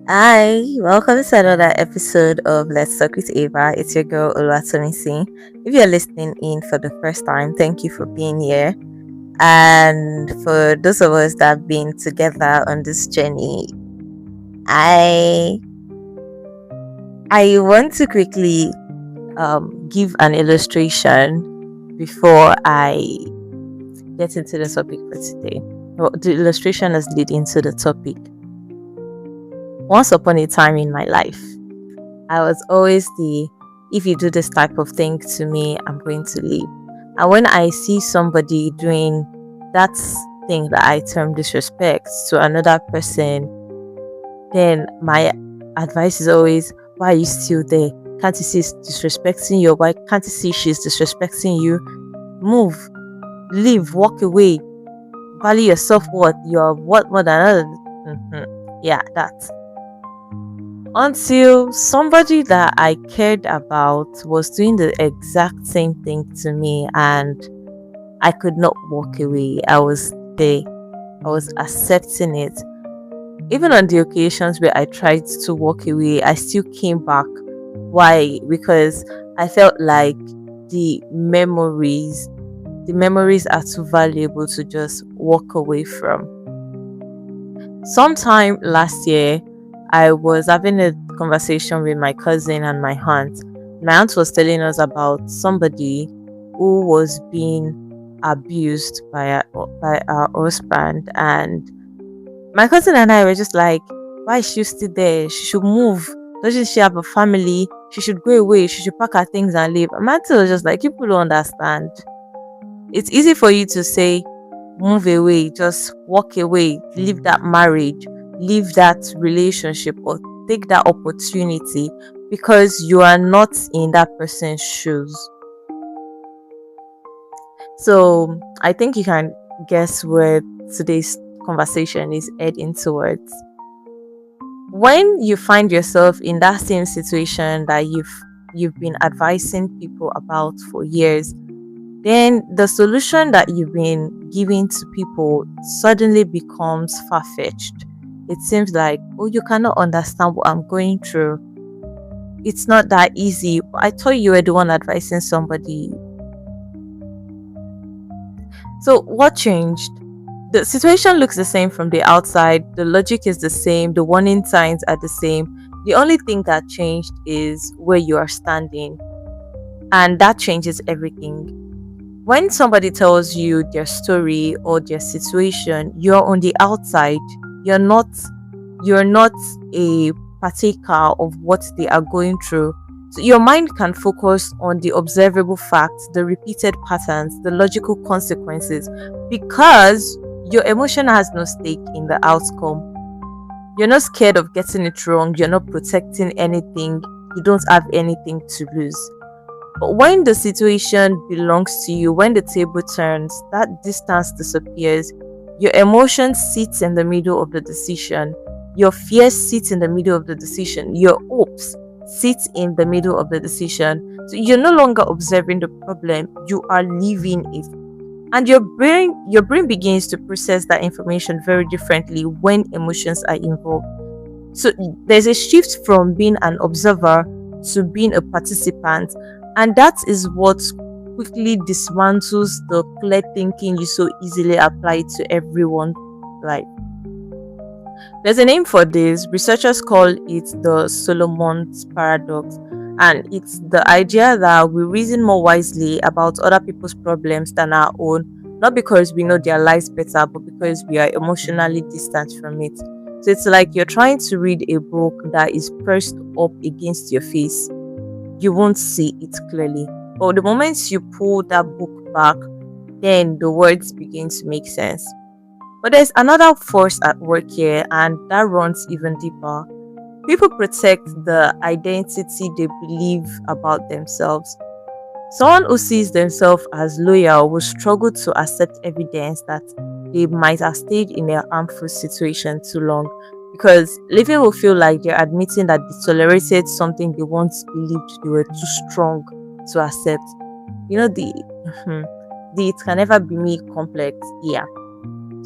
Hi, welcome to another episode of Let's Talk with Ava. It's your girl Oluwatomisin. If you're listening in for the first time, thank you for being here. And for those of us that have been together on this journey, I I want to quickly give an illustration before I get into the topic for today. Well, the illustration is leading to the topic. Once upon a time in my life, I was always the if you do this type of thing to me, I'm going to leave. And when I see somebody doing that thing that I term disrespect to another person, then my advice is always, why are you still there? Can't you see she's disrespecting you? Why can't you see she's disrespecting you? Move, leave, walk away, value yourself worth. You're what more than others. Yeah, that. Until somebody that I cared about was doing the exact same thing to me, and I could not walk away. I was there, I was accepting it. Even on the occasions where I tried to walk away, I still came back. Why? Because I felt like the memories, the memories are too valuable to just walk away from. Sometime last year, I was having a conversation with my cousin and my aunt. My aunt was telling us about somebody who was being abused by our husband, and my cousin and I were just like, "Why is she still there? She should move. Doesn't she have a family? She should go away. She should pack her things and leave." And my auntie was just like, "People don't understand. It's easy for you to say move away, just walk away, leave that marriage, leave that relationship, or take that opportunity because you are not in that person's shoes." So I think you can guess where today's conversation is heading towards. When you find yourself in that same situation that you've been advising people about for years, then the solution that you've been giving to people suddenly becomes far-fetched. It seems like, oh, you cannot understand what I'm going through. It's not that easy. I thought you were the one advising somebody. So what changed? The situation looks the same from the outside. The logic is the same. The warning signs are the same. The only thing that changed is where you are standing. And that changes everything. When somebody tells you their story or their situation, you're on the outside. You're not a partaker of what they are going through. So your mind can focus on the observable facts, the repeated patterns, the logical consequences, because your emotion has no stake in the outcome. You're not scared of getting it wrong, you're not protecting anything, you don't have anything to lose. But when the situation belongs to you, when the table turns, that distance disappears. Your emotions sit in the middle of the decision. Your fears sit in the middle of the decision. Your hopes sit in the middle of the decision. So you're no longer observing the problem, you are living it. And your brain begins to process that information very differently when emotions are involved. So there's a shift from being an observer to being a participant, and that is what quickly dismantles the clear thinking you so easily apply to everyone. Like, there's a name for this. Researchers call it the Solomon's paradox, and it's the idea that we reason more wisely about other people's problems than our own, not because we know their lives better, but because we are emotionally distant from it. So it's like you're trying to read a book that is pressed up against your face. You won't see it clearly. But the moment you pull that book back, then the words begin to make sense. But there's another force at work here, and that runs even deeper. People protect the identity they believe about themselves. Someone who sees themselves as loyal will struggle to accept evidence that they might have stayed in a harmful situation too long, because living will feel like they're admitting that they tolerated something they once believed they were too strong to accept. The the it can never be me complex. Yeah.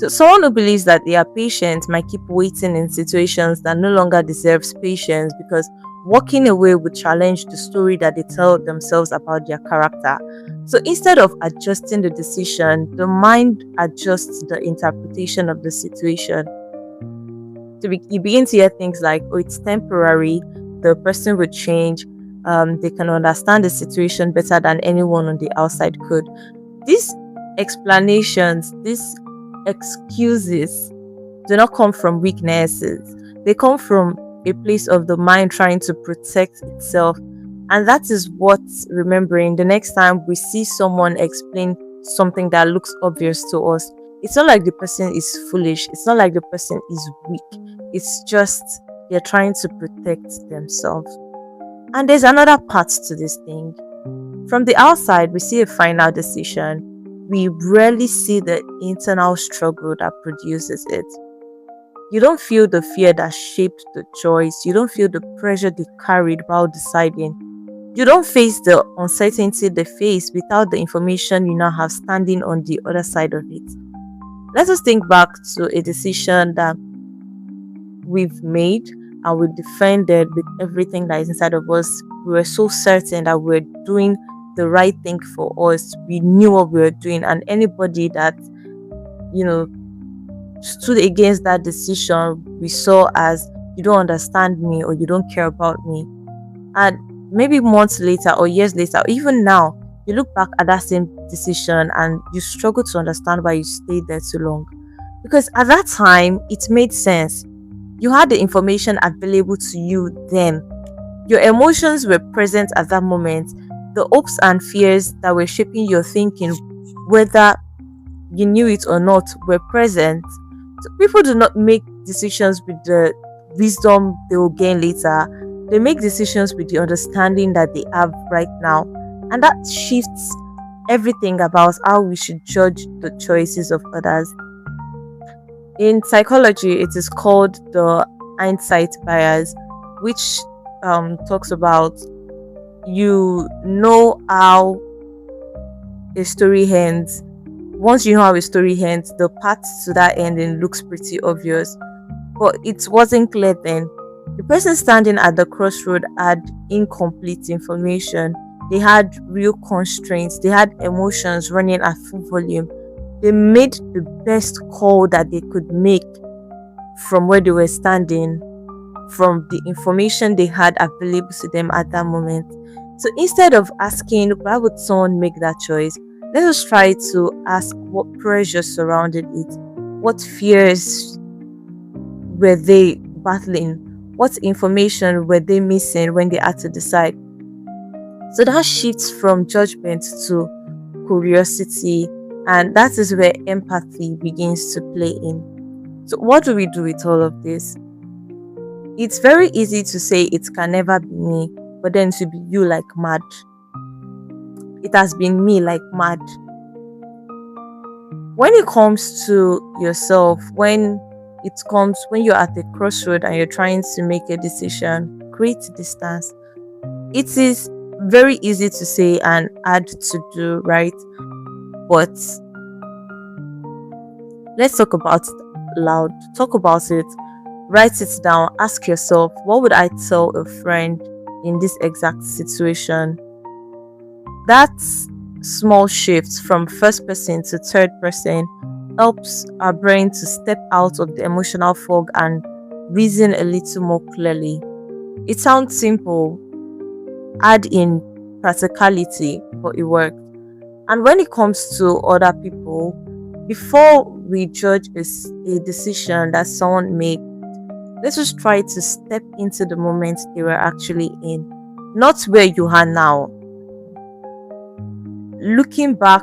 So someone who believes that they are patient might keep waiting in situations that no longer deserves patience, because walking away would challenge the story that they tell themselves about their character. So instead of adjusting the decision, the mind adjusts the interpretation of the situation. You begin to hear things like, oh, it's temporary, the person would change, they can understand the situation better than anyone on the outside could. These explanations, these excuses do not come from weaknesses. They come from a place of the mind trying to protect itself. And that is what remembering the next time we see someone explain something that looks obvious to us. It's not like the person is foolish. It's not like the person is weak. It's just they're trying to protect themselves. And there's another part to this thing. From the outside, we see a final decision. We rarely see the internal struggle that produces it. You don't feel the fear that shaped the choice. You don't feel the pressure they carried while deciding. You don't face the uncertainty they face without the information you now have standing on the other side of it. Let us think back to a decision that we've made and we defended with everything that is inside of us. We were so certain that we're doing the right thing for us. We knew what we were doing, and anybody that, stood against that decision, we saw as, you don't understand me or you don't care about me. And maybe months later or years later, or even now, you look back at that same decision and you struggle to understand why you stayed there too long. Because at that time, it made sense. You had the information available to you then. Your emotions were present at that moment. The hopes and fears that were shaping your thinking, whether you knew it or not, were present. So people do not make decisions with the wisdom they will gain later. They make decisions with the understanding that they have right now. And that shifts everything about how we should judge the choices of others. In psychology, it is called the hindsight bias, which talks about, how a story ends. Once you know how a story ends, the path to that ending looks pretty obvious. But it wasn't clear then. The person standing at the crossroad had incomplete information. They had real constraints. They had emotions running at full volume. They made the best call that they could make from where they were standing, from the information they had available to them at that moment. So instead of asking, why would someone make that choice? Let us try to ask what pressure surrounded it. What fears were they battling? What information were they missing when they had to decide? So that shifts from judgment to curiosity, and that is where empathy begins to play in. So what do we do with all of this? It's very easy to say it can never be me, but then to be you like mad. It has been me like mad. When it comes to yourself, when you're at the crossroad and you're trying to make a decision, create distance. It is very easy to say and hard to do, right? But let's talk about it loud. Talk about it. Write it down. Ask yourself, what would I tell a friend in this exact situation? That small shift from first person to third person helps our brain to step out of the emotional fog and reason a little more clearly. It sounds simple, add in practicality, but it works. And when it comes to other people, before we judge a decision that someone made, let's just try to step into the moment they were actually in, not where you are now. Looking back,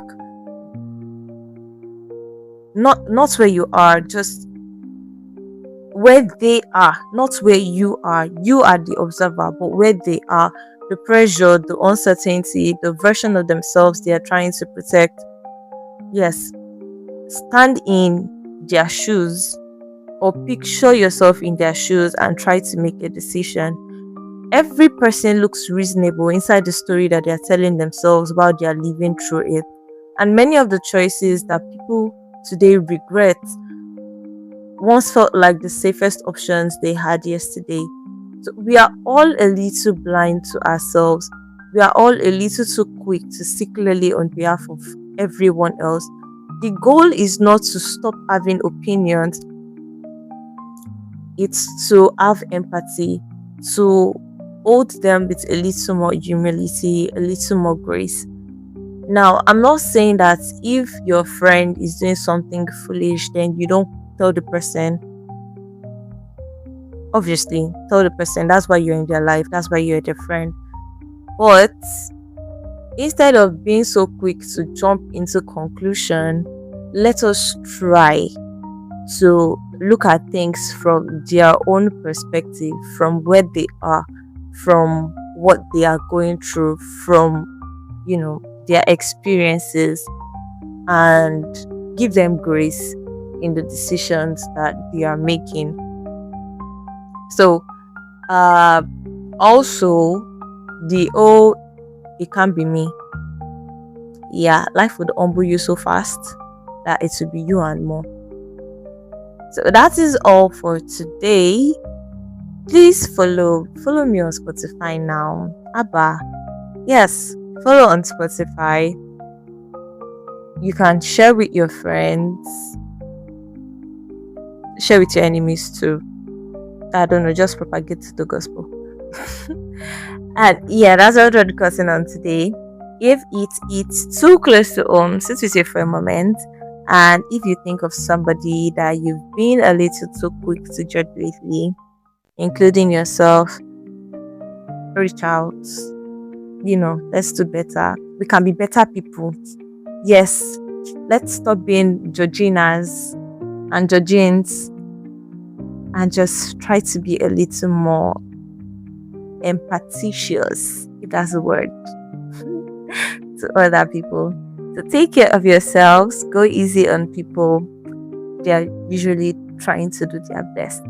not where you are, just where they are, not where you are. You are the observer, but where they are, the pressure, the uncertainty, the version of themselves they are trying to protect. Yes, stand in their shoes, or picture yourself in their shoes and try to make a decision. Every person looks reasonable inside the story that they are telling themselves while they are living through it. And many of the choices that people today regret once felt like the safest options they had yesterday. So we are all a little blind to ourselves. We are all a little too quick to seek clearly on behalf of everyone else. The goal is not to stop having opinions, it's to have empathy, to hold them with a little more humility, a little more grace. Now, I'm not saying that if your friend is doing something foolish, then you don't tell the person. Obviously, tell the person, that's why you're in their life, that's why you're their friend. But instead of being so quick to jump into conclusion, let us try to look at things from their own perspective, from where they are, from what they are going through, from their experiences, and give them grace in the decisions that they are making. So also, it can't be me. Yeah, life would humble you so fast that it would be you and more. So that is all for today. Please follow me on Spotify now. Abba. Yes, follow on Spotify. You can share with your friends. Share with your enemies too. I don't know, just propagate the gospel. And yeah, that's what we're discussing on today. If it's too close to home, sit with you for a moment. And if you think of somebody that you've been a little too quick to judge lately, including yourself, reach out. Let's do better. We can be better people. Yes, let's stop being Georginas and Georgians and just try to be a little more empathicious, if that's a word, to other people. So take care of yourselves. Go easy on people. They are usually trying to do their best.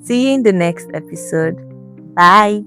See you in the next episode. Bye.